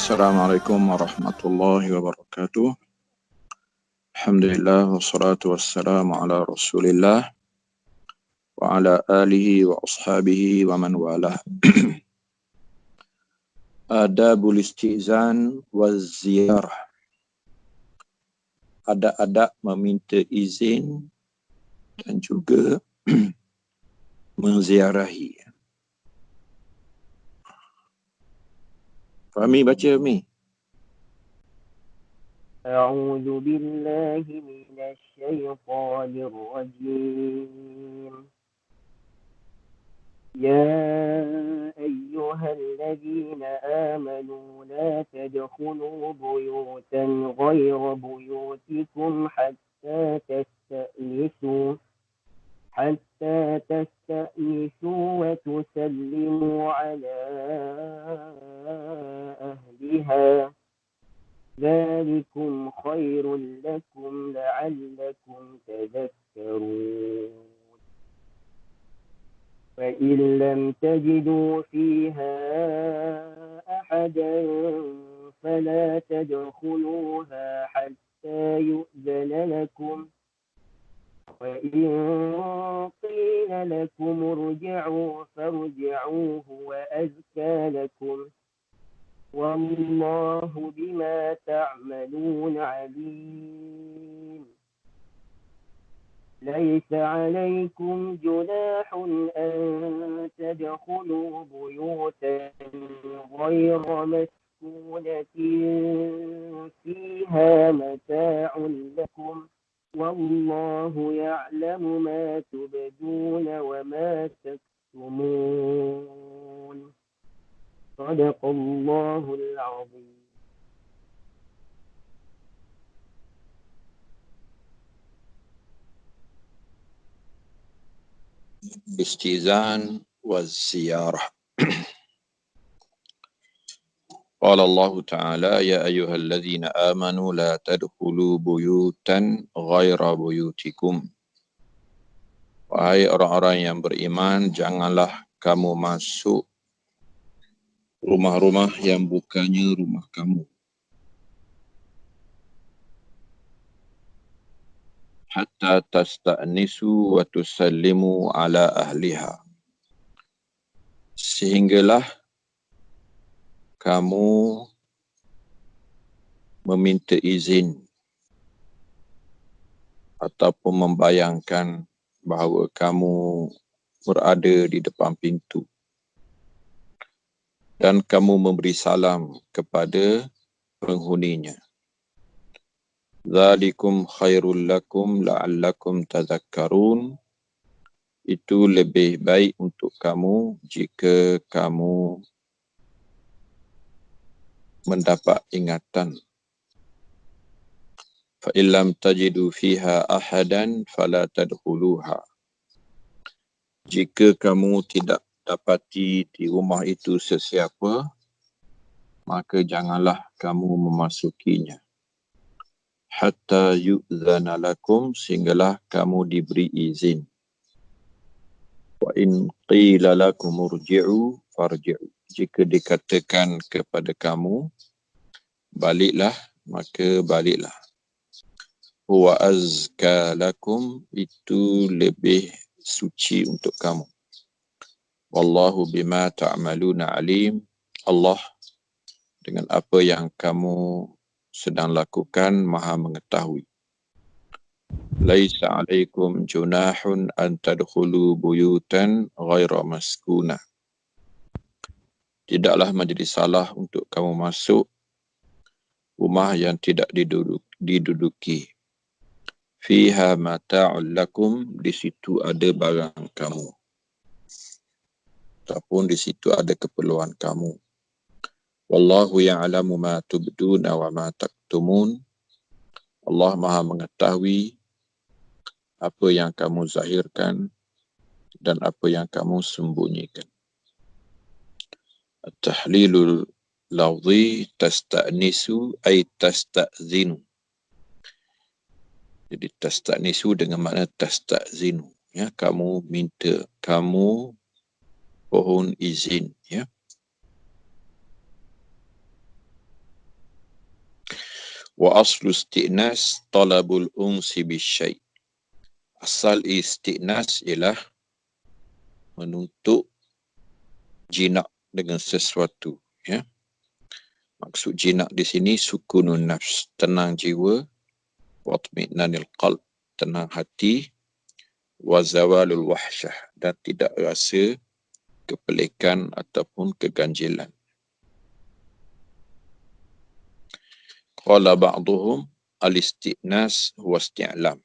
Assalamualaikum warahmatullahi wabarakatuh. Alhamdulillah wassalatu wassalamu ala Rasulillah wa ala alihi wa ashabihi wa man walah. Adabul istizan wa ziyarah. Adab-adab meminta izin dan juga menziarahi. Fahmi baca Mi. أعوذ بالله من الشيطان الرجيم يا أيها الذين آمنوا لا تدخلوا بيوتا غير بيوتكم حتى تستأنسوا وتسلموا على أهلها ذلكم خير لكم لعلكم تذكرون فإن لم تجدوا فيها أحدا فلا تدخلوها حتى يؤذن لكم وإن قيل لكم ارجعوا فارجعوا هو أزكى لكم والله بما تعملون عليم ليس عليكم جناح أن تدخلوا بيوتا غير مسكونة فيها متاع لكم والله يعلم ما تبدون وما تكتمون صدق الله العظيم. Istizan wa ziyarah. قال الله تعالى يا أيها الذين آمنوا لا تدخلوا بيوتا غير بيوتكم. Wahai orang-orang yang beriman, janganlah kamu masuk rumah-rumah yang bukannya rumah kamu. Hatta tasta'nisu wa tusallimu ala ahliha. Sehinggalah kamu meminta izin ataupun membayangkan bahawa kamu berada di depan pintu dan kamu memberi salam kepada penghuninya. Zalikum khairul lakum la'allakum tadhakkarun. Itu lebih baik untuk kamu jika kamu mendapat ingatan. Fa illam tajidu fiha ahadan fala tadkhuluha. Jika kamu tidak dapati di rumah itu sesiapa, maka janganlah kamu memasukinya. Hatta yu'zana lakum, sehinggalah kamu diberi izin. Wa in qila lakum urji'u farji'u. Jika dikatakan kepada kamu, baliklah, maka baliklah. Huwa azka lakum, itu lebih suci untuk kamu. Wallahu bima ta'maluna alim. Allah dengan apa yang kamu sedang lakukan maha mengetahui. Laisa alaikum junahun an tadkhulu buyutan ghaira maskuna. Tidaklah menjadi salah untuk kamu masuk rumah yang tidak diduduki. Fiha mata'ul lakum, di situ ada barang kamu. Ataupun di situ ada keperluan kamu. Wallahu ya'lamu ma tubduna wa ma taktumun. Allah maha mengetahui apa yang kamu zahirkan dan apa yang kamu sembunyikan. At-tahlilul lafzi tasta'nisu ay tasta'zinu. Jadi tasta'nisu dengan makna tasta'zinu. Ya, kamu minta, kamu mohon izin. Ya. Wa aslu isti'nas talabul unsi bisyai'. Asal isti'nas ialah menuntut jinak dengan sesuatu. Ya. Maksud jinak di sini sukunun nafs, tenang jiwa, watmi'nanil qalb, tenang hati, wa zawalul wahsyah, dan tidak rasa kepelikan ataupun keganjilan. Qala ba'duhum al-isti'nas huwa isti'lam.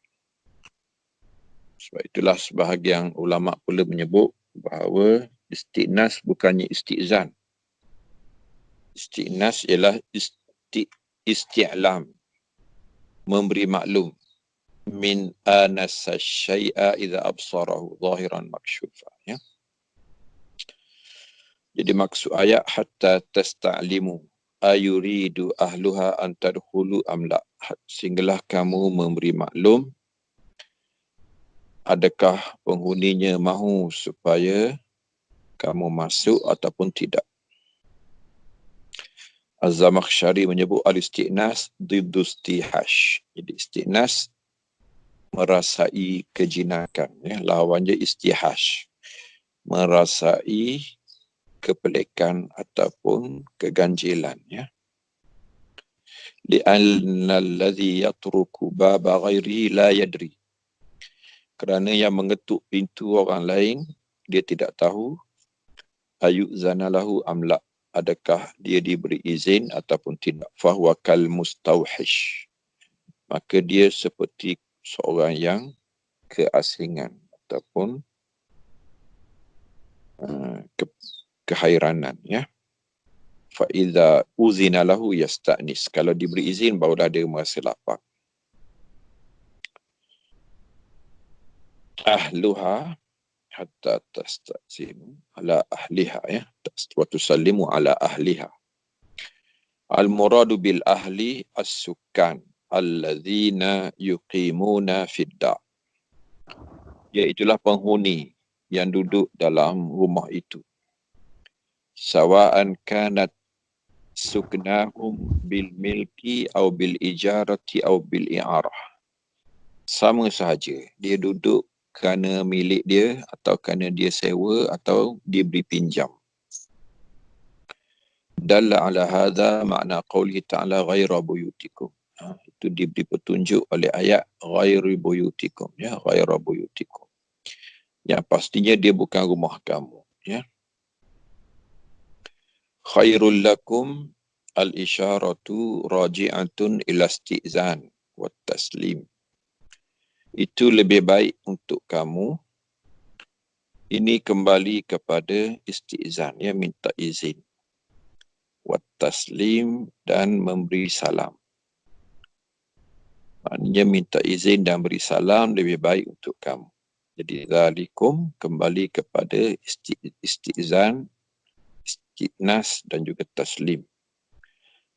Sebab itulah sebahagian ulama pula menyebut bahawa isti'nas bukannya istizan. Isti'nas ialah isti'lam, memberi maklum, min anasa syai'a idza absarahu zahiran makshufa. Ya. Jadi maksud ayat hatta tasta'limu ayuridu ahluha an tadkhulu am la, sehinggalah kamu memberi maklum adakah penghuninya mahu supaya kamu masuk ataupun tidak. Az-Zamakhsyari menyebut al-isti'nas diddu istihash. Jadi isti'nas merasai kejinakan, ya, lawannya istihash, merasai kepelikan ataupun keganjilan, ya. Li'anna alladhi yatruku baba ghairihi la yadri. Kerana yang mengetuk pintu orang lain, dia tidak tahu ayu'zana lahu amla, adakah dia diberi izin ataupun tidak. Fahuwa kal mustawhish. Maka dia seperti seorang yang keasingan ataupun kehairanan, ya. Fa idza uzina lahu yasta'nis. Kalau diberi izin barulah dia merasa lapang. Ahluha hatta tasta'zimu ala ahliha, ya, wa tusallimu ala ahliha. Al-muradu bil ahli as-sukkan alladzina yuqimuna fid dar. Iaitulah penghuni yang duduk dalam rumah itu. Sawa'an kanat suknahum bil milki atau bil ijarati atau bil i'arah. Sama sahaja, dia duduk kerana milik dia atau kerana dia sewa atau diberi pinjam. Dalla ala hadha makna qawlihi ta'ala ghaira buyutikum. Itu diberi petunjuk oleh ayat ghairi buyutikum, ya, ghaira buyutikum. Yang pastinya dia bukan rumah kamu, ya. Khairul lakum al-isyaratu raji'atun ila isti'zan wa taslim. Itu lebih baik untuk kamu. Ini kembali kepada isti'zan, ya, minta izin. Wa taslim, dan memberi salam. Maknanya minta izin dan beri salam lebih baik untuk kamu. Jadi zalikum kembali kepada isti'zan, isti'nas dan juga taslim.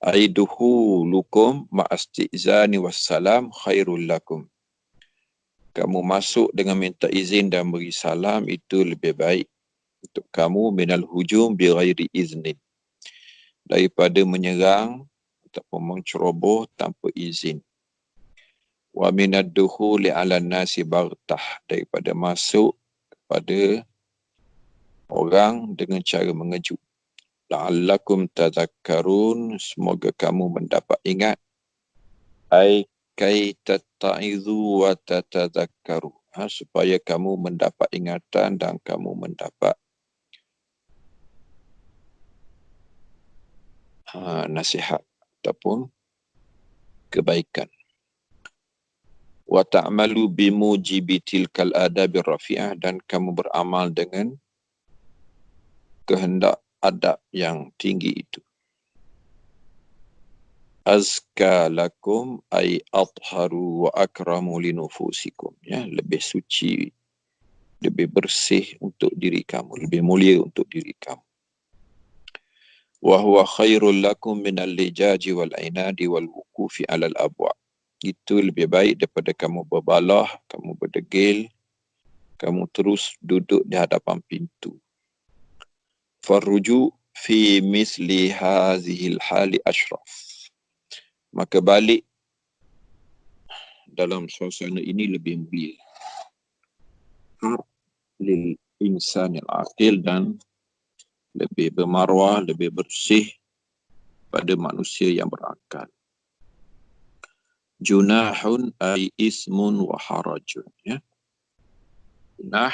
Aiduhu lukum ma'asti'zani wassalam khairul lakum. Kamu masuk dengan minta izin dan beri salam itu lebih baik untuk kamu minal hujum bi ghairi iznin, daripada menyerang ataupun menceroboh tanpa izin. Wa minad dukhuli 'alan nasi baghtah, daripada masuk kepada orang dengan cara mengejut. La'allakum tadhakkarun, semoga kamu mendapat ingat. Ai kai tatta'izu wa tatadhakkaru, supaya kamu mendapat ingatan dan kamu mendapat nasihat ataupun kebaikan. Wa ta'malu bimujibi tilkal adabir rafi'ah, dan kamu beramal dengan kehendak adab yang tinggi itu. Azka lakum ay atharu wa akramu linufusikum, ya, lebih suci, lebih bersih untuk diri kamu, lebih mulia untuk diri kamu. Wa huwa khairul lakum minal lijaji wal inadi wal wuqufi alal abwa. Itu lebih baik daripada kamu berbalah, kamu berdegil, kamu terus duduk di hadapan pintu. Farruju fi misli hazihil hali ashraf. Maka balik dalam suasana ini lebih mulia. Lil insanil aqil, dan lebih bermaruah, lebih bersih pada manusia yang berakal. Junahun ay ismun wa harajun. Ya. Junah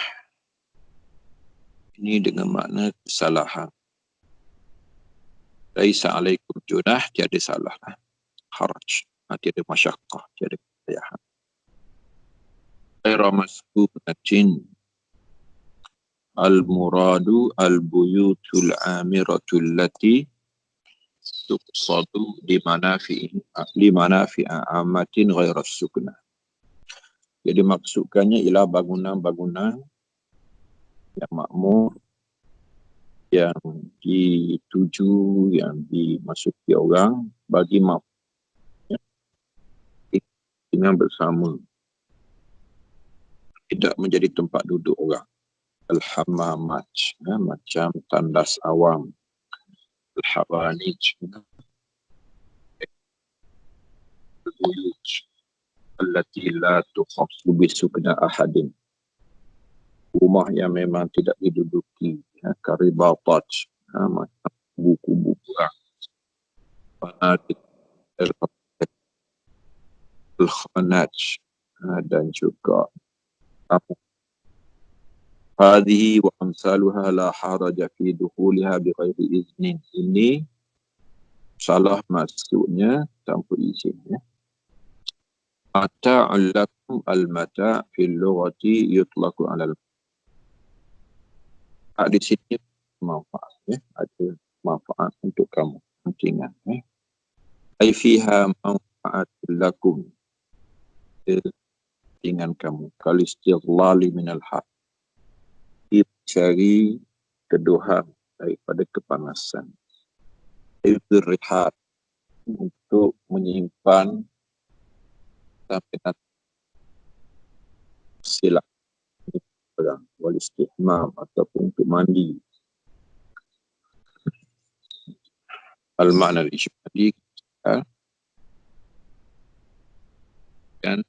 ini dengan makna kesalahan. Laisa alaikum junah, tiada salah. Haraj, tiada masyakkah, tiada kepayahan. Ghaira maskunatin, al-muradu al-buyutul amiratul lati tuqsadu limanafi'a amatin ghaira sukna. Jadi maksudkannya ialah bangunan-bangunan yang makmur, yang dituju, yang dimasuki orang bagi dengan bersama, tidak menjadi tempat duduk orang. Al-hamamat, macam tandas awam. Al-hawanij, al-buyut allati la tukhassu bisukna ahadin, rumah yang memang tidak diduduki, karibatat, macam buku-buku, al-khanaj, dan juga hadhihi wa amsaluha la haraja fi dukhuliha bighairi iznin. Ini salah masuknya tanpa izin. Mata'un lakum, al-mata' fil lughati yutlaqu 'ala al-manfaat. Di sini manfaat, ada manfaat untuk kamu, pentingan. Ai fiha manfa'atul lakum, pentingan kamu. Kal istighlali minal har, cari teduhan daripada kepanasan. Itu rehat, untuk menyimpan sampai nanti silap perang, wal istihmam, ataupun untuk mandi. Al-makna al-ijmali, kan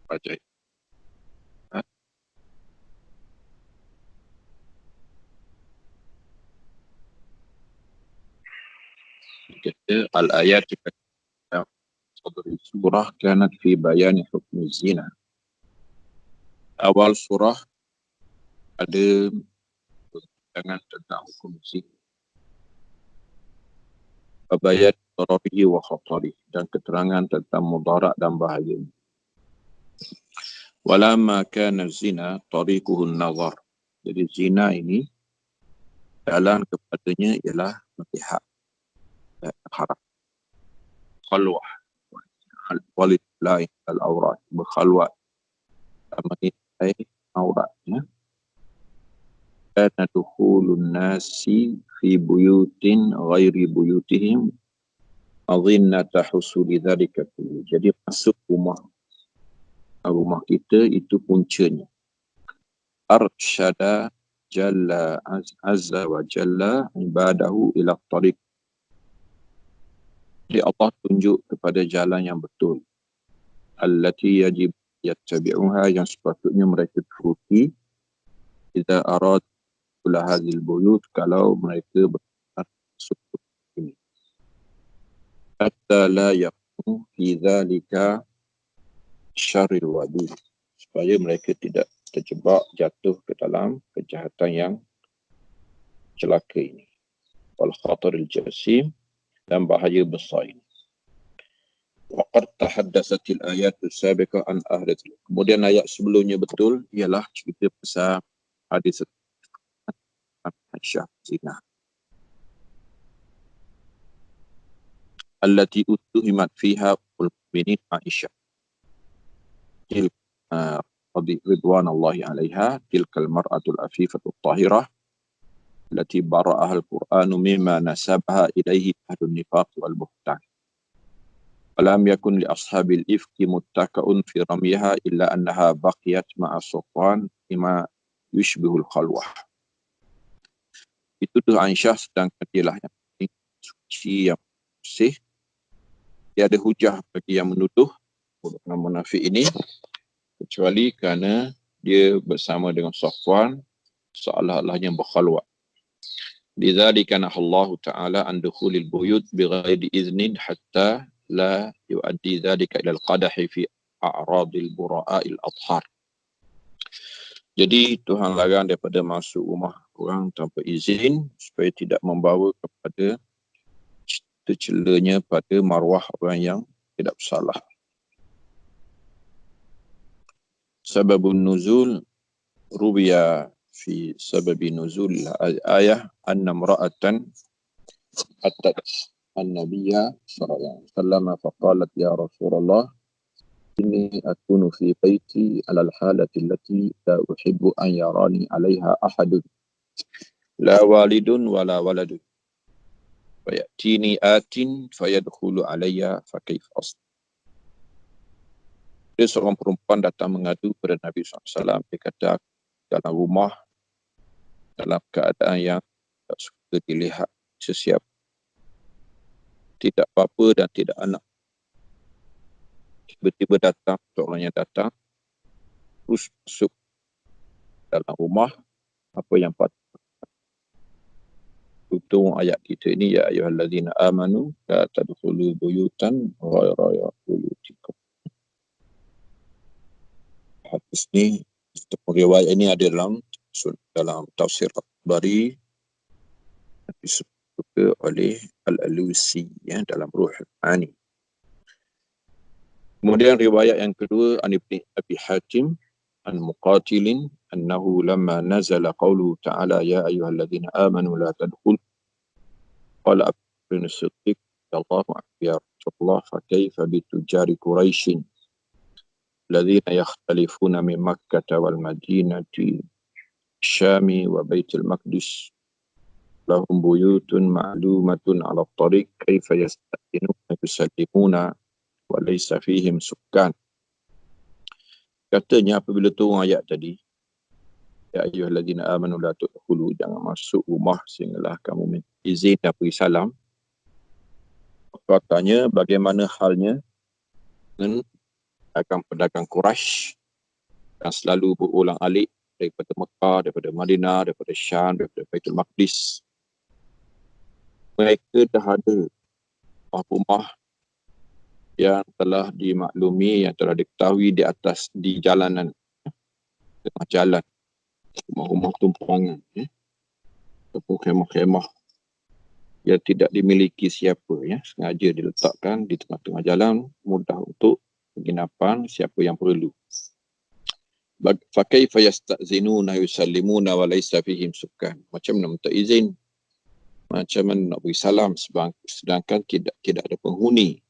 baca kata al-ayat dalam surah kanat fi bayani hukm zina. Awal surah ada perbincangan tentang hukum zina, bayat dararihi wa khatarihi, dan keterangan tentang mudarat dan bahaya. Walamma kana zina tariquhu an-nazar. Jadi zina ini jalan kepadanya ialah melihat, haram, khalwah, walillahi al-awrat, berkhalwat, mengintai auratnya. Kana dukhulun nasi fi buyutin ghairi buyutihim adhinnata husuli dhalika. Jadi masuk rumah kita itu puncanya. Arsyada jalla azza wa jalla ibadahu ila tariq. Jadi Allah tunjuk kepada jalan yang betul, allati yajib yattabi'uha, yang sepatutnya mereka turuti, idza arad kula hadhil buyut, kalau mereka masuk ini. Hatta la yakunu fi dhalika syarril wadi, supaya mereka tidak terjebak, jatuh ke dalam kejahatan yang celaka ini. Wal khataril jasim, dan bahaya besar ini. Waqad tahaddatsatil ayatus sabiqah an ahli. Kemudian ayat sebelumnya betul ialah cerita pasal hadis Aisyah zina allati utuhimat fiha al-mu'minin Aisyah ridwanallahi 'alaiha, tilkal mar'atul afifatul tahirah allati bara'aha al-Qur'anu mimma nasabaha ilaihi ahlun nifaq wal buhtan. Alam yakun li ashabil ifki muttaqa'un fi ramyiha illa annaha baqiyat ma'a sultan bima yushbihul khalwah. Itu tu Aisyah, sedangkan dialah yang suci, yang bersih, tiada hujah bagi yang menuduh orang munafik ini kecuali kerana dia bersama dengan Safwan seolah-olahnya berkhalwat. Lidzalika nahallahu ta'ala an dukhulil buyut bighairi iznin hatta la yuaddi dzalika ila al-qadahi fi a'radil bura'il adhar. Jadi Tuhan larang daripada masuk rumah orang tanpa izin supaya tidak membawa kepada tercelanya pada maruah orang yang tidak bersalah. Sababun nuzul rubiya fi sababi nuzul ayah anna imra'atan atat an-nabiyya sallallahu alaihi wasallam faqalat ya Rasulullah inni akunu fi baiti ala al-halati allati la uhibbu an yarani 'alayha ahadun la walidun wala waladun fayatini atin fayadkhulu alayya fa kayfa asna. Dia seorang perempuan datang mengadu kepada Nabi SAW. Dia kata, dalam rumah, dalam keadaan yang tak suka dilihat sesiapa. Tidak bapa dan tidak anak. Tiba-tiba datang, seorang yang datang, terus masuk dalam rumah, apa yang patut. Tutung ayat kita ini, ya ayyuhallazina amanu, la tadkhulu buyutan ghaira buyutikum. Hadis ni, riwayat ini ada dalam tafsir Bari disebut oleh Al-Alusi ya, dalam Ruh Al-Ani. Kemudian riwayat yang kedua an Ibn Abi Hatim an Muqatilin annahu lamma nazala qawluhu ta'ala ya ayyuhalladzina amanu la tadkhul qala Abu Siddiq Allahu ya Rasulullah fa kayfa bitujari Quraisyin الذين يختلفون من مكة والمدينة الشام وبيت المقدس لهم بيوت معلومة على الطريق كيف يستأذنون يسلمون وليس فيهم سكان. Katanya apabila turun ayat tadi, ya ayyuhalladzina amanu la tadkhulu, jangan masuk rumah sehinggalah kamu minta izin dan beri salam. Katanya bagaimana halnya dengan pedagang Quraisy yang selalu berulang-alik daripada Mekah, daripada Madinah, daripada Syam, daripada Baitul Maqdis. Mereka dah ada rumah yang telah dimaklumi, yang telah diketahui di jalanan, tengah jalan, rumah-rumah tumpangan, ataupun khemah-khemah yang tidak dimiliki siapa, sengaja diletakkan di tengah-tengah jalan, mudah untuk penginapan siapa yang perlu. Fakaifa yasta'zinuna yusallimuna wa laysa fihim sukkan. Macam mana minta izin, macam mana nak beri salam sedangkan tidak ada penghuni.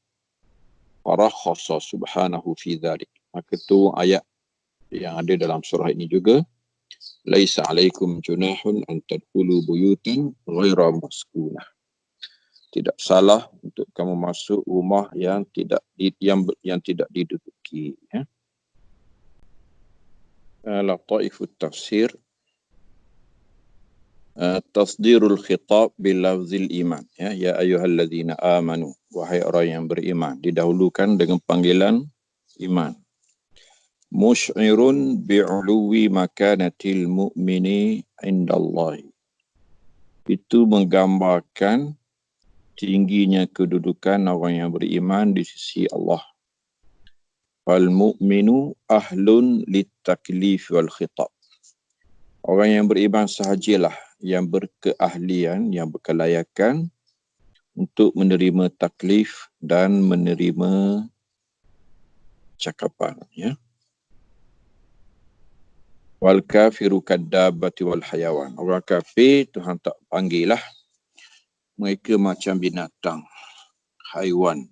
Farakhasa subhanahu fi dhalik. Maka tu ayat yang ada dalam surah ini juga, laisa alaikum junahun an tadkhulu buyutan ghaira maskunah. Tidak salah untuk kamu masuk rumah yang tidak diduduki. Lataifut tafsir, tasdirul khitab bil lafzil iman, ya ayyuhalladzina amanu, wahai orang yang beriman, didahulukan dengan panggilan iman. Musy'irun bi'uluwi makanatil mu'mini indallahi, itu menggambarkan tingginya kedudukan orang yang beriman di sisi Allah. Fal mu'minu ahlun litaklif wal khitab, orang yang beriman sahajalah yang berkeahlian, yang berkelayakan untuk menerima taklif dan menerima cakapan. Wal kafiru kaddabati wal hayawan, orang kafir Tuhan tak panggil lah, mereka macam binatang, haiwan.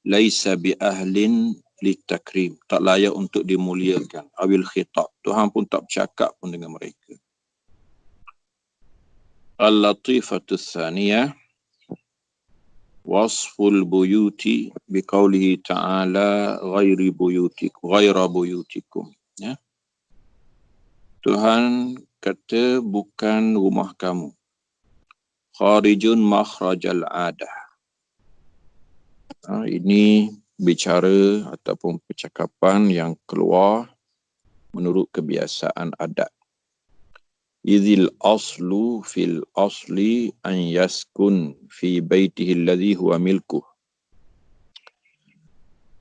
Laisa bi ahlin litakrim, tak layak untuk dimuliakan. Awil khitab, Tuhan pun tak bercakap pun dengan mereka. Al-latifatus tsaniyah wasful buyuti biqaulihi ta'ala ghaira buyutikum. Tuhan kata bukan rumah kamu. Kharijun makhrajal adah, Ini bicara ataupun percakapan yang keluar menurut kebiasaan adat. Idhil aslu fil asli an yaskun fi baitihi alladhi huwa milkuh.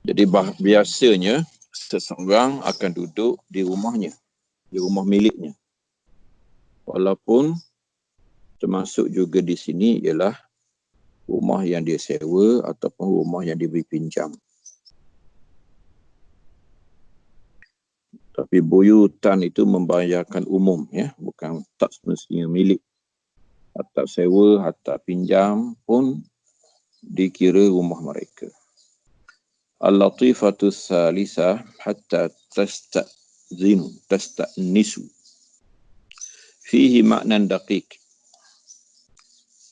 Jadi biasanya seseorang akan duduk di rumahnya, di rumah miliknya. Walaupun termasuk juga di sini ialah rumah yang dia sewa ataupun rumah yang diberi pinjam. Tapi buyutan itu membayarkan umum, ya, bukan tak semestinya milik. Atap sewa, atap pinjam pun dikira rumah mereka. Al-latifatu thalithah hatta tasta'nisu. Fihi maknan daqiq.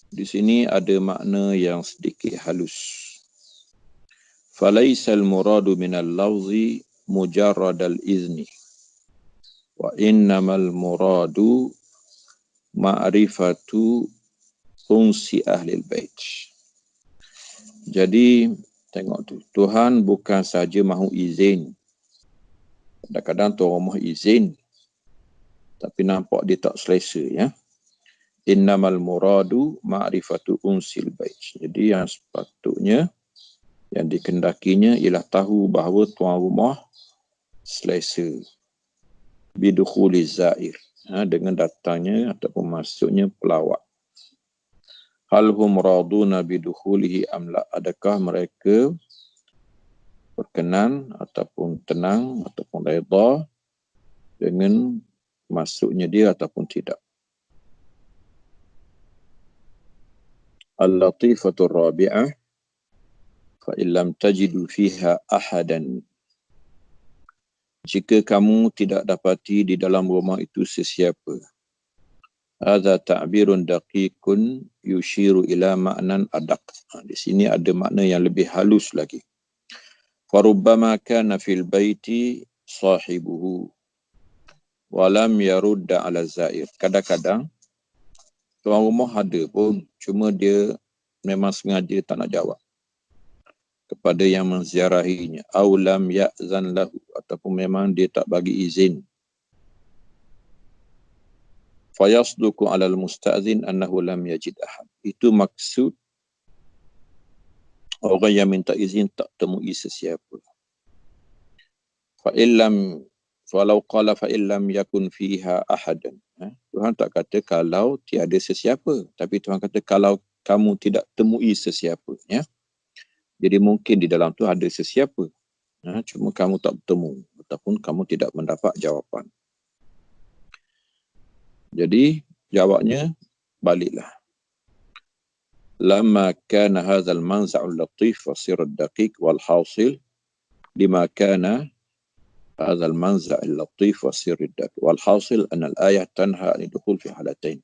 Di sini ada makna yang sedikit halus. Falaysa al-muradu minal lawzi mujarrad al-izni. Wa innamal muradu ma'rifatu fungsi ahli al-bait. Jadi, tengok tu. Tuhan bukan saja mahu izin. Kadang-kadang tuan rumah izin, tapi nampak dia tak selesa, ya. Innamal muradu ma'rifatu unsil bait. Jadi yang sepatutnya, yang dikendakinya ialah tahu bahawa tuan rumah selesa bidukhuli zair, dengan datangnya ataupun masuknya pelawat. Hal hum raduna bidukhulihi amla. Adakah mereka berkenan ataupun tenang ataupun redha dengan masuknya dia ataupun tidak. Al-latifatul rabi'ah fa illam tajidu fiha ahadan. Jika kamu tidak dapati di dalam rumah itu sesiapa. Hadza ta'birun daqiqun yushiru ila ma'nan adaq. Di sini ada makna yang lebih halus lagi. Farubbama kana fil baiti sahibuhu walam yarudda ala zair. Kadang-kadang tuan rumah ada pun, cuma dia memang sengaja tak nak jawab kepada yang menziarahinya. Aw lam ya'zan lahu, ataupun memang dia tak bagi izin. Fayasduku alal musta'zin annahu lam yajid ahad. Itu maksud orang yang minta izin tak temui sesiapa. Falau qala fa illam yakun fiha ahadan. Tuhan tak kata kalau tiada sesiapa, tapi Tuhan kata kalau kamu tidak temui sesiapa, ya. Jadi mungkin di dalam tu ada sesiapa, cuma kamu tak bertemu ataupun kamu tidak mendapat jawapan. Jadi jawabnya baliklah. Lamma kana hadzal manza'ul latif wa sir ad-daqiq wal hasil lima kana hadzal manza'ul latif wa sir ad-daqiq wal hasil anna al-ayah tanha an dukhul fi halatain.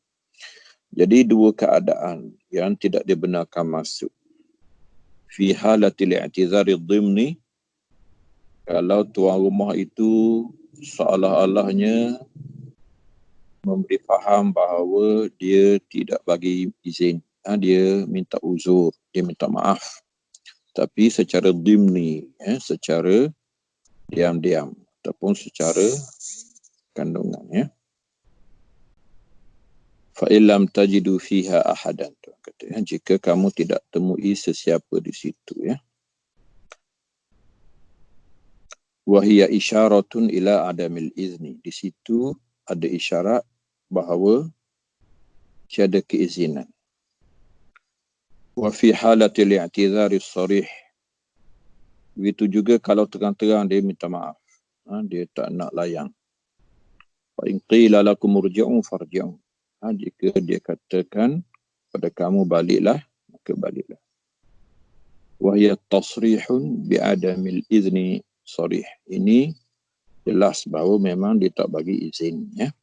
Jadi dua keadaan yang tidak dibenarkan masuk. Fi halatil i'tizari dhimni, kalau tuan rumah itu seolah-olahnya memberi faham bahawa dia tidak bagi izin, dia minta uzur, dia minta maaf, tapi secara dhimni, secara diam-diam ataupun secara kandungan, ya. Fa illam tajidu fiha ahadan, kata, jika kamu tidak temui sesiapa di situ, ya. Wa hiya isyaratun ila adamil izni. Di situ ada isyarat bahawa tiada keizinan. Wa fi halatil i'tizari sharih. Begitu juga kalau terang-terang dia minta maaf, dia tak nak layan. Fa in qila lakum urji'u farji'u. Jika dia katakan pada kamu baliklah, maka baliklah. Wa hiya tasrihun bi adamil izni sharih. Ini jelas bahawa memang dia tak bagi izin, ya.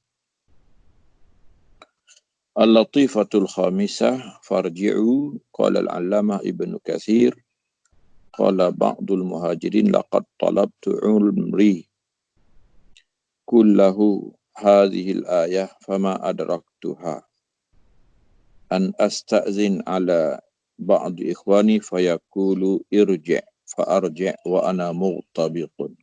Al-latifatul khamisah farji'u qala al-allamah Ibn Katsir qala ba'dul muhajirin laqad talabtu umri kullahu hadhihi al-ayah fama adraktuha an asta'zin ala ba'd ikhwani fayaqulu irji' fa'arji' wa ana mughtabiqun.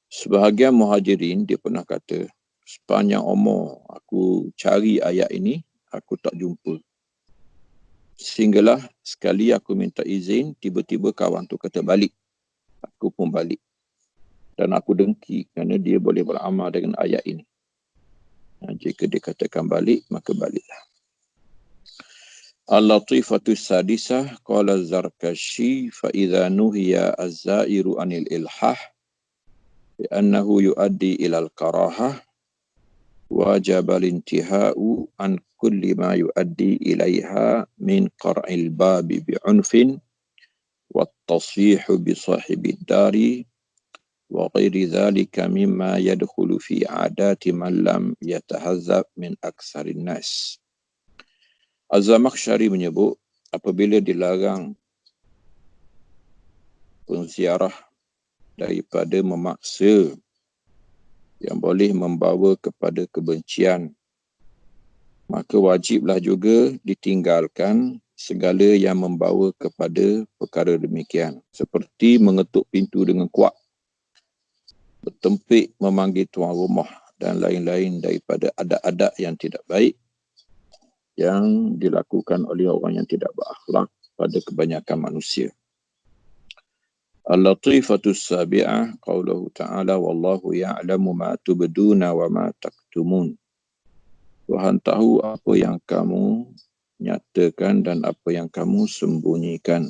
Sebahagian muhajirin dia pernah kata, sepanjang umur aku cari ayat ini, aku tak jumpa. Sehinggalah sekali aku minta izin, tiba-tiba kawan tu kata balik. Aku pun balik. Dan aku dengki kerana dia boleh beramal dengan ayat ini. Jika dia katakan balik, maka baliklah. Al-Latifatu Sadisah, qala Zarkashi, fa'idha nuhiya az-zairu anil ilhah, li'annahu yuaddi ilal karahah, wajib al-intiha'u an kulli ma yuaddi ilaiha min qar'il babi bi'unfin, wat-tasfihu bi sahibid dari, wa ghairi dhalika mimma yadkhulu fi adati man lam yatahazzab min aksarin nas. Az-Zamakhsyari menyebut apabila dilarang penziarah daripada memaksa yang boleh membawa kepada kebencian, maka wajiblah juga ditinggalkan segala yang membawa kepada perkara demikian, seperti mengetuk pintu dengan kuat, bertempik memanggil tuan rumah dan lain-lain daripada adat-adat yang tidak baik yang dilakukan oleh orang yang tidak berakhlak pada kebanyakan manusia. Al-Latifatus Sabi'ah, qauluhu ta'ala, wallahu ya'lamu ma tubduna wa ma taktumun. Tuhan tahu apa yang kamu nyatakan dan apa yang kamu sembunyikan.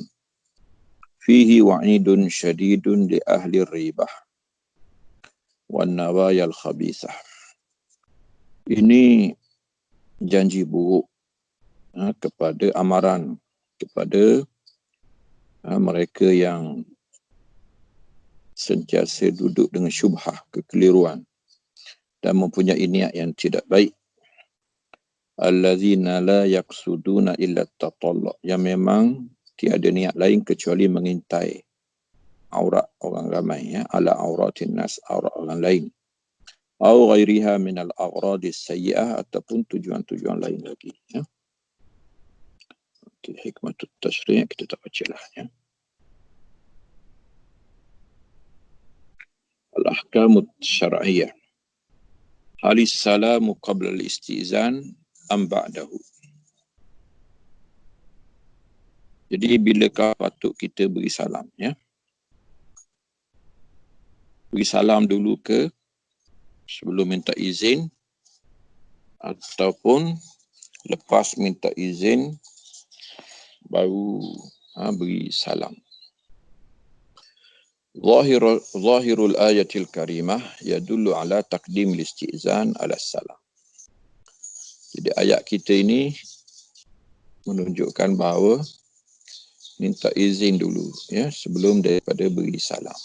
Fihi wa'idun syadidun li ahli ribah wan nawayal khabisah. Ini janji buruk kepada amaran kepada mereka yang sentiasa duduk dengan syubhah, kekeliruan dan mempunyai niat yang tidak baik. Allazina la yaqsuduna illa at-tatalla', yang memang tiada niat lain kecuali mengintai aurat orang ramai, ala auratin nas, aurat orang lain, atau ghairiha min al-agradis sayyi'ah, ataupun tujuan-tujuan lain lagi. Hikmatut Tashri' kita tak bacalah. Al-ahkamut syar'iyyah. Halis salamu qabla al-istizan am ba'dahu. Jadi bilakah patut kita beri salam, beri salam dulu ke sebelum minta izin, ataupun lepas minta izin baru beri salam. Zahirul ayatil karimah yadullu ala taqdim al-istizan ala salam. Jadi ayat kita ini menunjukkan bahawa minta izin dulu sebelum daripada beri salam.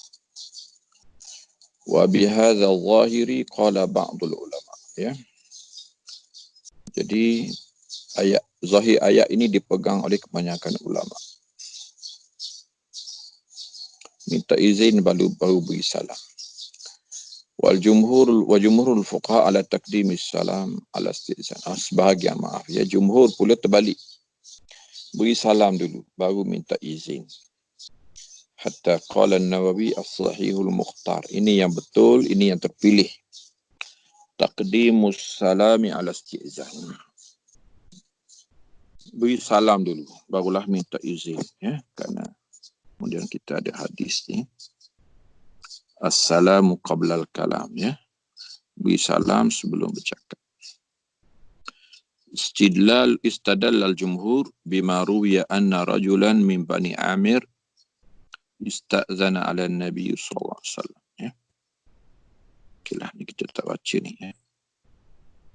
Wa bihadza zahiri qala ba'dul ulama. Jadi zahir ayat ini dipegang oleh kebanyakan ulama. Minta izin baru beri salam. Wal jumhurul fuqaha ala taqdimis salam ala istizan. Sebahagian jumhur pula terbalik. Beri salam dulu baru minta izin. Hatta qala an-Nawawi as-sahihul mukhtar. Ini yang betul, ini yang terpilih. Taqdimus salami ala istizan. Beri salam dulu barulah minta izin, kerana kemudian kita ada hadis ni, assalamu qabla al-kalam, beri salam sebelum bercakap. Istadal al-jumhur bima ruwiya anna rajulan min Bani Amir ista'zana ala Nabi sallallahu alaihi wasallam. Okeylah, ni kita tak baca ni.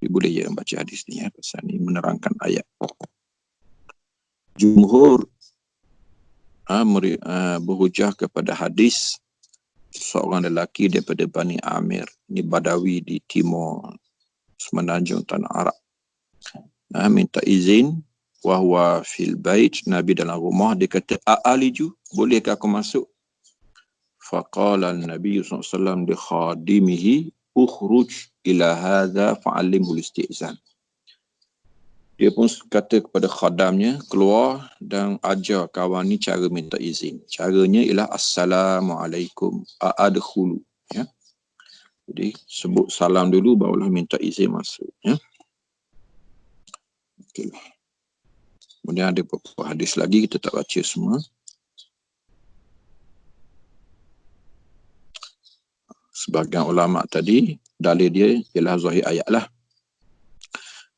Boleh je baca hadis ni, pasal ni menerangkan ayat. Jumhur berhujah kepada hadis seorang lelaki daripada Bani Amir, ini Badawi di timur semenanjung tanah Arab, minta izin wahwa fil bait, Nabi dalam rumah, dia kata a'aliju, bolehkah aku masuk? Faqala Nabi SAW li khadimihi ukhruj ila hadha fa'allimhu al-istizan. Dia pun kata kepada khadamnya, keluar dan ajar kawan ni cara minta izin. Caranya ialah Assalamualaikum a'adkhulu. Ya. Jadi sebut salam dulu barulah minta izin masuk. Ya. Okay. Kemudian ada beberapa hadis lagi, kita tak baca semua. Sebagian ulama tadi, dalil dia ialah zahir ayat lah.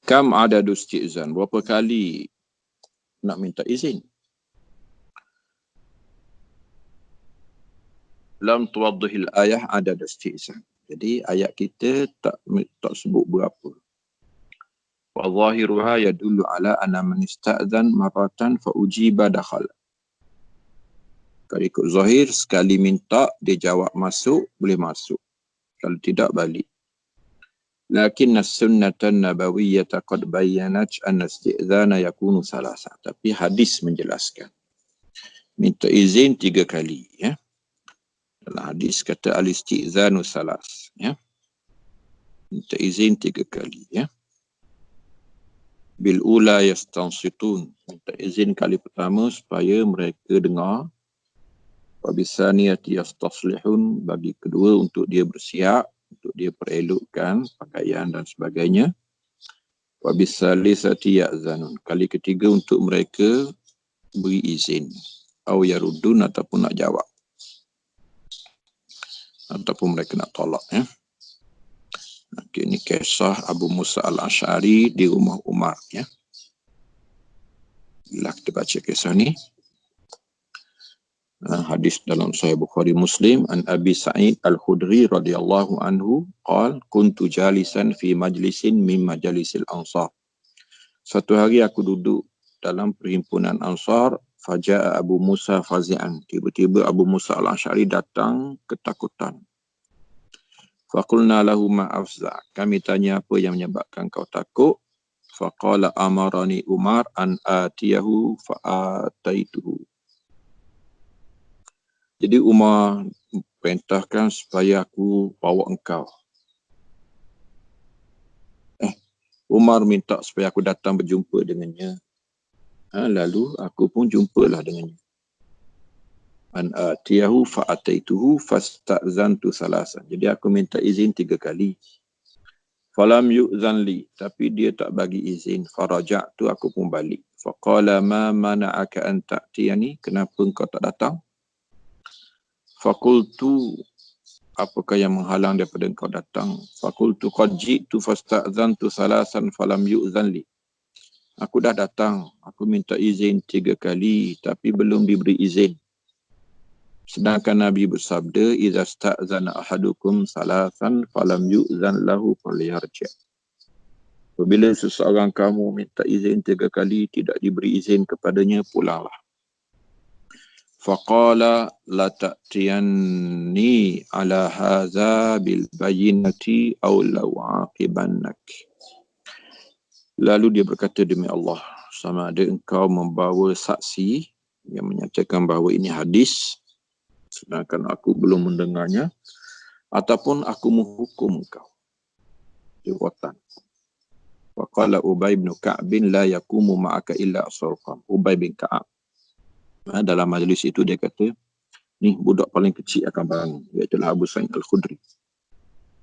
Kam adadu isti'zan, berapa kali nak minta izin? Lam tuwaddihil ayah adadu isti'zan. Jadi ayat kita tak sebut berapa. Wa zahiruha yadullu ala anna man ista'zan maratan fa ujiba dakhal. Kalau ikut zahir, sekali minta dia jawab masuk, boleh masuk. Kalau tidak, balik. Lakin as-sunnatan nabawiyyata qad bayyanat anna isti'zana yakunu salasa. Tapi hadis menjelaskan minta izin 3 kali, ya. Dalam hadis kata al-isti'zanu salas, ya. Minta izin 3 kali, ya. Bil ula yastansitun. Minta izin kali pertama supaya mereka dengar. Wa bisaniyati yastaslihun, bagi kedua untuk dia bersiap, untuk dia perelokkan pakaian dan sebagainya. Wa bisalisati ya'zanun, kali ketiga untuk mereka beri izin. Au yarudun, ataupun nak jawab. Ataupun mereka nak tolak, ya. Okay, ini kisah Abu Musa al-Ash'ari di rumah Umar, ya. Bila kita baca kisah ni. Hadis dalam Sahih Bukhari Muslim, an Abi Sa'id al-Khudri radhiyallahu anhu qala kuntu jalisan fi majlisin min majalisil ansar. Satu hari aku duduk dalam perhimpunan Ansar, faja'a Abu Musa fazi'an. Tiba-tiba Abu Musa al-Ash'ari datang ketakutan. Faqulna lahu ma afza'. Kami tanya apa yang menyebabkan kau takut? Faqala amarani Umar an atiyahu fa'ataituhu. Jadi Umar perintahkan supaya aku bawa engkau. Umar minta supaya aku datang berjumpa dengannya. Lalu aku pun jumpalah dengannya. An atiyahu fa'ataituhu fasta'zantu salasan. Jadi aku minta izin 3 kali. Falam yu'zan li, tapi dia tak bagi izin. Faraja'tu, aku pun balik. Faqala ma mana'aka an ta'tiyani, kenapa engkau tak datang? Fakultu, apakah yang menghalang daripada engkau datang? Fakultu qad ji'tu fasta'zantu salasan falam yu'zan li. Aku dah datang, aku minta izin 3 kali, tapi belum diberi izin. Sedangkan Nabi bersabda, "Idza sta'zana ahadukum salasan falam yu'zan lahu falyarji'." Apabila seseorang kamu minta izin 3 kali, tidak diberi izin kepadanya, pulanglah. Faqala la ta'tiyanni ala hadza bil bayyinati aw law 'aqibannak. Lalu dia berkata, demi Allah, sama ada engkau membawa saksi yang menyatakan bahawa ini hadis, sedangkan aku belum mendengarnya, ataupun aku menghukum engkau. Jawatan. Waqala Ubay bin Ka'b la yaqumu ma'aka illa as-sultan. Ubay bin Ka'ab. Dalam majlis itu dia kata, ni budak paling kecil akan bangun, iaitu Abu Sa'id al-Khudri.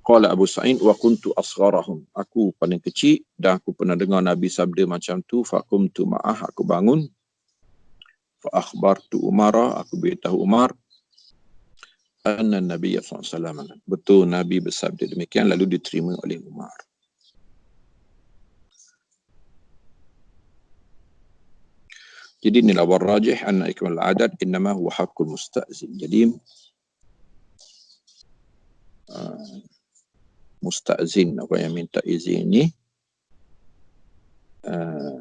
Qala Abu Sa'id wa kuntu asgharahum. Aku paling kecil dan aku pernah dengar Nabi sabda macam tu. Faqumtu ma'ah, aku bangun. Fa akhbartu Umara, aku beritahu Umar. Anna Nabi SAW. Betul Nabi bersabda demikian, lalu diterima oleh Umar. Jadi inilah warrajih anna ikmal adad innama huwa haqqul musta'zin. Jadi musta'zin, apa yang minta izin ni,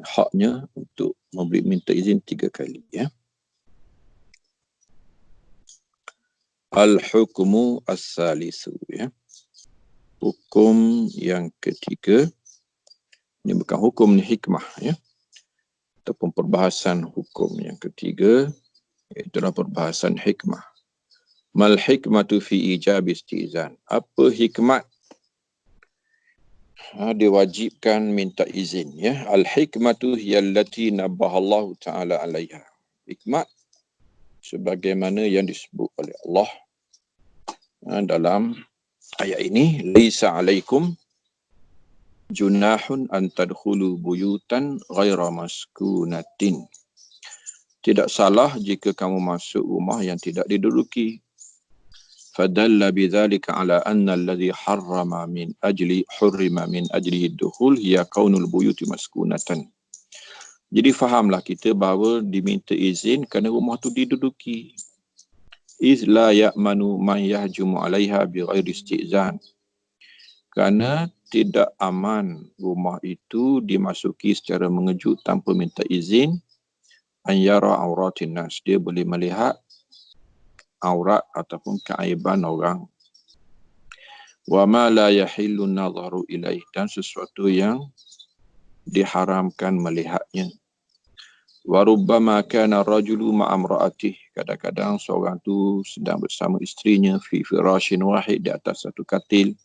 haknya untuk minta izin 3 kali, ya. Al-hukmu as-salisu, ya. Hukum yang ketiga, ini bukan hukum, ni hikmah, ya. Ataupun perbahasan hukum yang ketiga, itulah perbahasan hikmah. Mal hikmatu fi ijab istizan. Apa hikmat diwajibkan minta izin. Ya, al-hikmatu hiya allati nabbahallahu ta'ala 'alaiha. Hikmat sebagaimana yang disebut oleh Allah dalam ayat ini, laisa 'alaikum junahun an tadkhulu buyutan ghaira maskunatin. Tidak salah jika kamu masuk rumah yang tidak diduduki. Fadalla bidzalika ala anna alladhi harrama min ajlihi ad-dukhul hiya kaunul buyuti maskunatan. Jadi fahamlah kita bahawa diminta izin kerana rumah tu diduduki. Iz la ya'manu man yahjumu 'alaiha bighairi istizan. Kerana tidak aman rumah itu dimasuki secara mengejut tanpa minta izin. An yara auratin nas, dia boleh melihat aurat ataupun keaiban orang. Wa ma la yahillu nadharu ilaih, dan sesuatu yang diharamkan melihatnya. Wa rubbama kana rajulu ma'amra'atih, kadang-kadang seorang tu sedang bersama isterinya fi firashin wahid, di atas satu katil.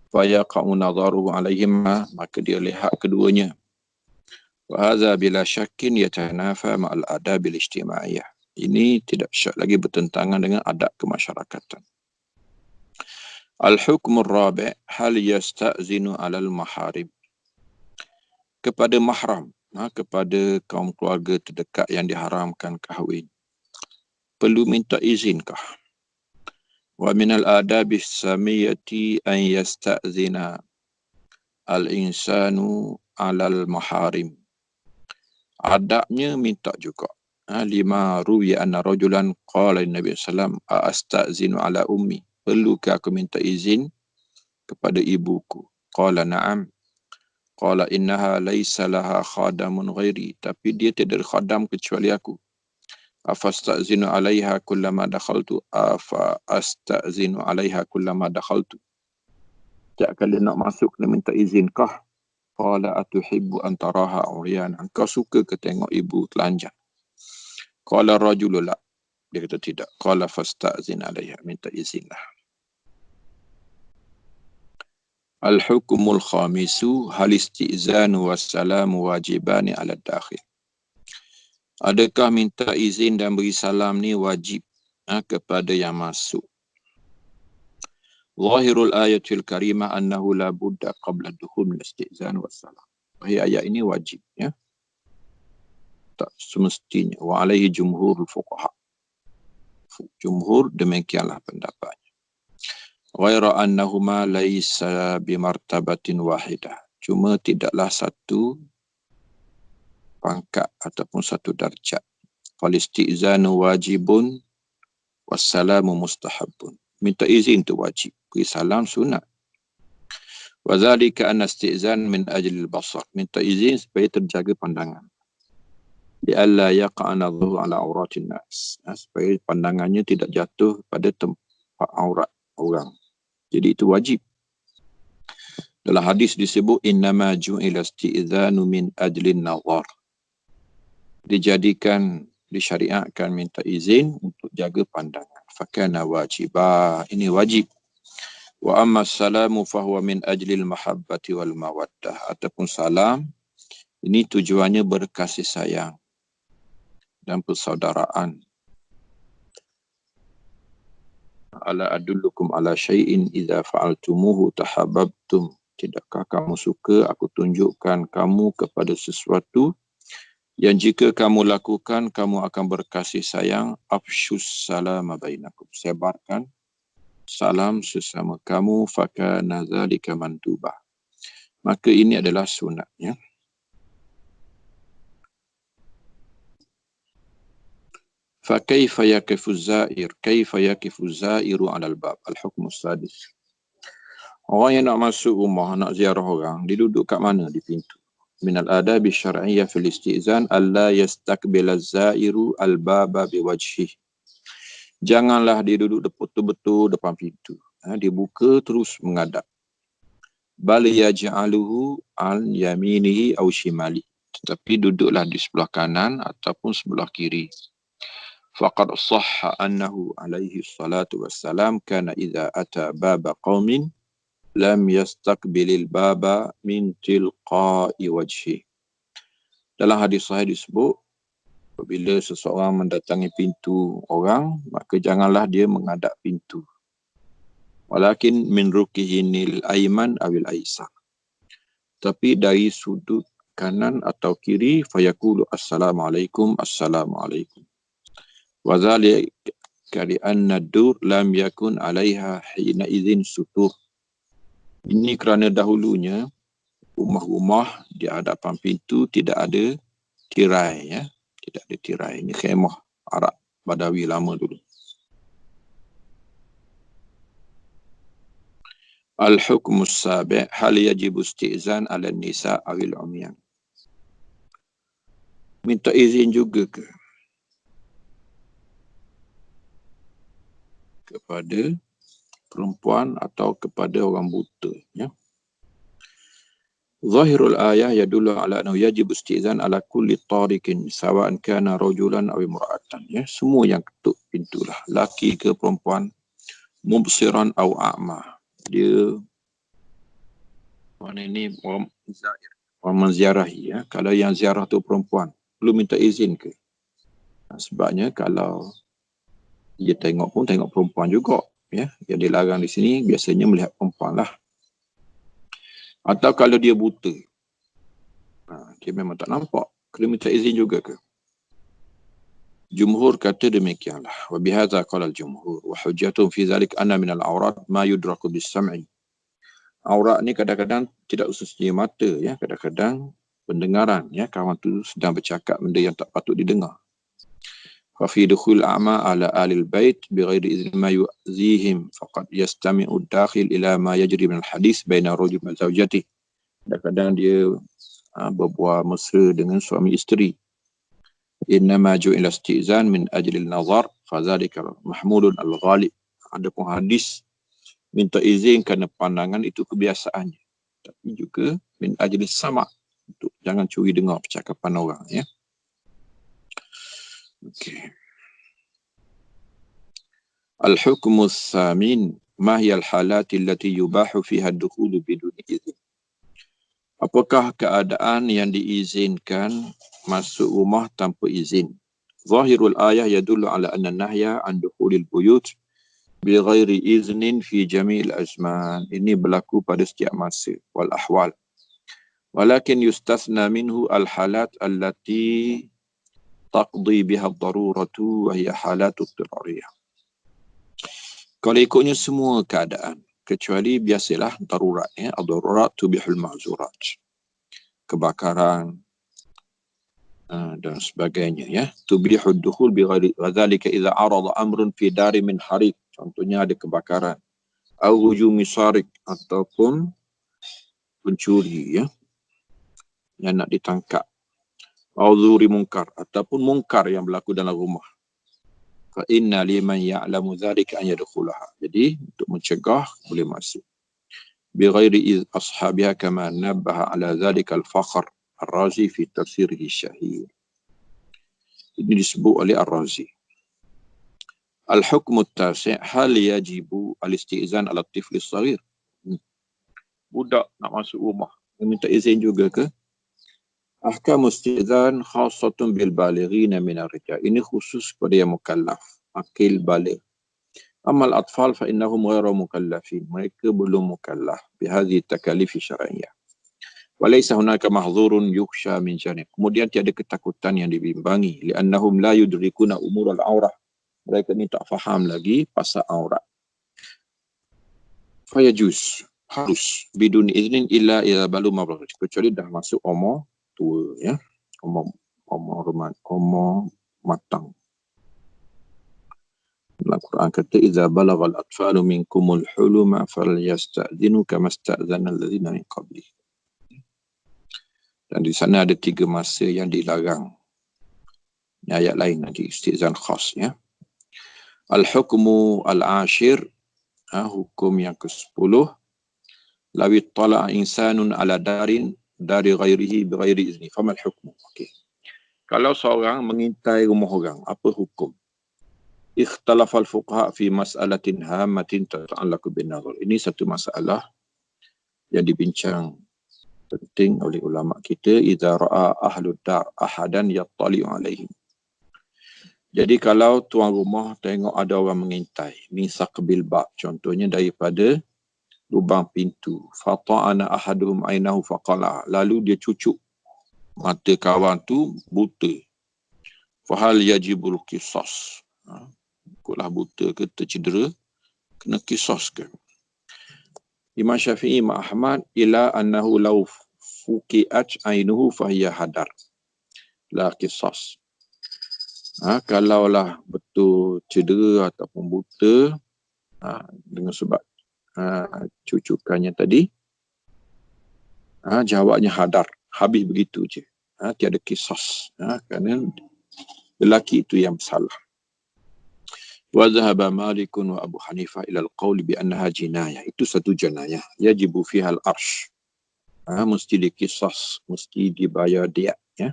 Fa yaqa'u nadharuhu alaihima, maka dia lihat keduanya. Wa hadza bila syakkin yatanafa ma'al adabil ijtimaiyah. Ini tidak syak lagi bertentangan dengan adab kemasyarakatan. Al-hukmur rabi' hal yasta'zinu 'alal maharib. Kepada mahram, kepada kaum keluarga terdekat yang diharamkan kahwin, perlu minta izinkah? Wa minal adabis samiyati an yasta'zina al-insanu 'alal maharim. Adabnya minta juga. Lima ruwiya anna rajulan qala Nabi sallam astazinu ala ummi. Perlukah aku minta izin kepada ibuku? Qala na'am. Qala innaha laysa laha khadamun ghairi. Tapi dia tidak ada khadam kecuali aku. Afastazinu alaiha kullama dakhaltu. Afa astazinu alaiha kullama dakhaltu. Setiap kali nak masuk kena minta izin kah? Qala atuhibbu an taraha uryan. Engkau suka ke tengok ibu telanjang? Qala rajulu la. Dia kata tidak. Qala fastazin alaiha. Minta izinlah. Al-hukumul khamisu hal istizanu wassalamu wajibani ala dakhil. Adakah minta izin dan beri salam ni wajib kepada yang masuk? Zahirul ayatul karimah annahu la budda qabla dukhul min istizan wassalam. Ayat ini wajib, ya. Tak semestinya. Wa alaihi jumhurul fuqaha. Jumhur demikianlah pendapatnya. Ghaira annahuma laisa bimartabatin wahidah. Cuma tidaklah satu pangkat ataupun satu darjat. Falistizanu wajibun wassalamu mustahabun. Minta izin tu wajib, beri salam sunat. Wa dzalika anna istizan min ajli al-basar. Minta izin supaya terjaga pandangan. Li'alla yaqa'a nadhuru ala auratin nas. Supaya pandangannya tidak jatuh pada tempat aurat orang. Jadi itu wajib. Dalam hadis disebut innama ju'ila istizanu min ajli an-nazar. Disyariatkan minta izin untuk jaga pandangan. Fakana wajibah. Ini wajib. Wa amma salamu fahuwa min ajli al-mahabbati wal mawaddah. Ataupun salam, ini tujuannya berkasih sayang dan persaudaraan. Ala adullukum ala syai'in idza fa'altumuhu tahabbabtum. Tidakkah kamu suka aku tunjukkan kamu kepada sesuatu yang jika kamu lakukan kamu akan berkasih sayang? Afshus salama bainakum. Sebarkan salam sesama kamu. Fakana dzalika mandubah. Maka ini adalah sunatnya. فكيف يقف الزائر كيف يقف الزائر على الباب الحكم السادس. Orang yang nak masuk rumah, nak ziarah orang, dia duduk kat mana di pintu? Min al-adab syar'iyyah fil istizan alla yastaqbil az-zairu al-baba biwajhih. Janganlah dia duduk betul-betul depan pintu. Dia buka terus menghadap. Bal yaj'aluhu an yaminihi aw shimali. Tetapi duduklah di sebelah kanan ataupun sebelah kiri. Faqad sahha annahu alaihi salatu wassalam kana idza ata baba qaumin lam yastaqbilil baba min tilqa'i wajhi. Dalam hadis sahih disebut, apabila seseorang mendatangi pintu orang, maka janganlah dia menghadap pintu. Walakin min rukihinil aiman awil aisar. Tapi dari sudut kanan atau kiri, fayaqulu assalamualaikum, assalamualaikum. Wa dzalika li anna ad-dur lam yakun 'alaiha hina idzin sutur. Ini kerana dahulunya rumah-rumah di hadapan pintu tidak ada tirai, ya. Tidak ada tirai. Ini khemah Arab Badawi lama dulu. Al-hukmus sabi' hal yajibu isti'zan 'ala an-nisa' awil 'umyan. Minta izin juga kepada perempuan atau kepada orang buta, ya. Zahirul ayah yadullu ala annahu yajibu isti'zan 'ala kulli tariqin sawa'an kana rajulan aw imra'atan, ya. Semua yang ketuk pintulah, laki ke perempuan, mubsiran aw a'ma. Dia mana ini orang menziarahi, ya. Kalau yang ziarah tu perempuan, perlu minta izin ke? Sebabnya kalau dia tengok pun tengok perempuan juga, ya. Yang dilarang di sini biasanya melihat perempuan lah. Atau kalau dia buta, dia memang tak nampak, kena minta izin juga ke? Jumhur kata demikianlah. Wa bihadza qala al-jumhur wa hujjatuhum fi dzalik anna min al-awrat ma yudraku bis-sam'i. Aurat ni kadang-kadang tidak khususnya mata, ya, kadang-kadang pendengaran, ya, kawan tu sedang bercakap benda yang tak patut didengar. Fa fi dukhul a'ma ala alil bait bighairi izni ma yu'zihim faqad yastami'u ad-dakhil ila ma yajri min al-hadis baina rajul wa zawjatihi. Kadang-kadang dia berbual mesra dengan suami isteri. Innama ju'ila istizan min ajli al-nazar fa dzalika mahmudun al-ghalib. Adapun hadis minta izin kerana pandangan itu kebiasaannya. Tapi juga min ajli sama', untuk jangan curi dengar percakapan orang, ya. Okey. Al-hukmus samin ma hiya al-halat allati yubahu fiha ad-dukhul bidun izin. Apakah keadaan yang diizinkan masuk rumah tanpa izin? Zahirul ayah yadullu ala anna nahya an dukhulil buyut bighairi iznin fi jami'il azman. Ini berlaku pada setiap masa wal ahwal. Walakin yustathna minhu al-halat allati taqdi biha ad-daruratu wa hiya halatu ad-daruriyah. Kalau ikutnya semua keadaan, kecuali biasalah darurat, ya, ad-darurat tubihul ma'zurat. Kebakaran dan sebagainya, ya. Tubihud dukhul bighairi dzalika idza arada amrun fi dari min harik. Contohnya ada kebakaran, au hujumi sarik, ataupun pencuri, ya, yang nak ditangkap, au zuri munkar, ataupun munkar yang berlaku dalam rumah. Fa inna liman ya'lamu dzalika an yadkhulaha. Jadi untuk mencegah boleh masuk. Bighairi ashabiha kama nabbaha ala dzalika al-Fakhr Ar-Razi fi tafsirihi syahir. Ini disebut oleh Ar-Razi. Al-hukmu at-tasi' hal yajibu al-istizan ala at-tifli as-saghir. Budak nak masuk rumah, minta izin juga ke? Ahkam istizan khassatun bil balighina min ar-rijal. Ini khusus kepada yang mukallaf, akil baligh. Amal atfal fa innahum ghairu mukallafin. Mereka belum mukallaf bi hadhihi takalif syar'iyyah. Walaysa hunaka mahdzurun yukhsha min janib. Kemudian tiada ketakutan yang dibimbangi, li'annahum la yudrikuna umur al-aurah. Mereka ni tak faham lagi pasal aurat. Fayajuz, harus bidun iznin illa idza balu mablagh, kecuali dah masuk umur tua, ya, umur matang. Al-Quran kata idza balagha al-atfalu minkumul huluma falyasta'dhinu kama sta'dhana alladhina min qablihim. Dan di sana ada 3 masa yang dilarang. Ini ayat lain nanti, istizan khas, ya. Al-hukmu al-ashir, hukum yang ke-10. Lawi tala'a insanun ala dari ghairihi bighairi izni, famal hukmu. Okey. Kalau seorang mengintai rumah orang, apa hukum? Ikhtalafal fuqaha fi mas'alatin hammatin tata'allaqu bin nazar. Ini satu masalah yang dibincang penting oleh ulama kita, idza ra'a ahlud dar ahadan yattali'u alaihim. Jadi kalau tuan rumah tengok ada orang mengintai, misak bil bab, contohnya daripada lubang pintu, fata'ana ahaduhum ainahu faqala, lalu dia cucuk mata kawan tu buta. Fahal yajibul qisas. Ikutlah buta ke tercedera, kena qisas ke. Imam Syafi'i, Imam Ahmad, ila annahu law fuqiat ainuhu fahiya hadar. La qisas. Kalaulah betul cedera ataupun buta dengan sebab cucukannya tadi, jawabnya hadar. Habis begitu je. Tiada qisas. Kerana lelaki itu yang bersalah. Wa dhahaba Malikun wa Abu Hanifah ila al-qawl bi annaha jinayah. Itu satu jenayah. Yajibu fiha al-arsh. Mesti dikisas, mesti dibayar diat, ya.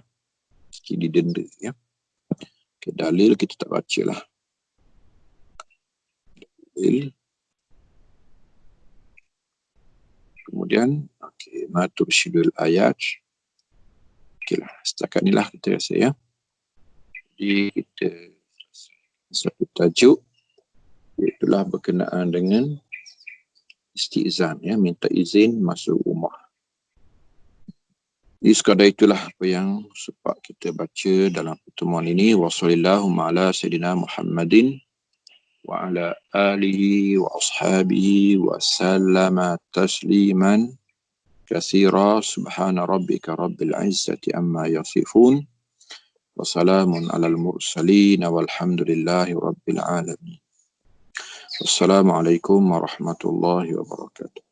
Mesti didenda, ya. Okay, dalil kita tak bacalah. Dalil. Kemudian, ma tursyidul ayat. Okeylah, setakat inilah kita rasa, ya. Jadi kita satu tajuk, itulah berkenaan dengan istizan, ya, minta izin masuk rumah. Jadi sekadar itulah apa yang sempat kita baca dalam pertemuan ini. Wa sallallahu ala sayyidina Muhammadin wa ala alihi wa ashabihi wa sallama tasliman katsira. Subhana rabbika rabbil izzati amma yasifun. Wa salamun alal mursalin walhamdulillahi rabbil alamin. Wassalamualaikum warahmatullahi wabarakatuh.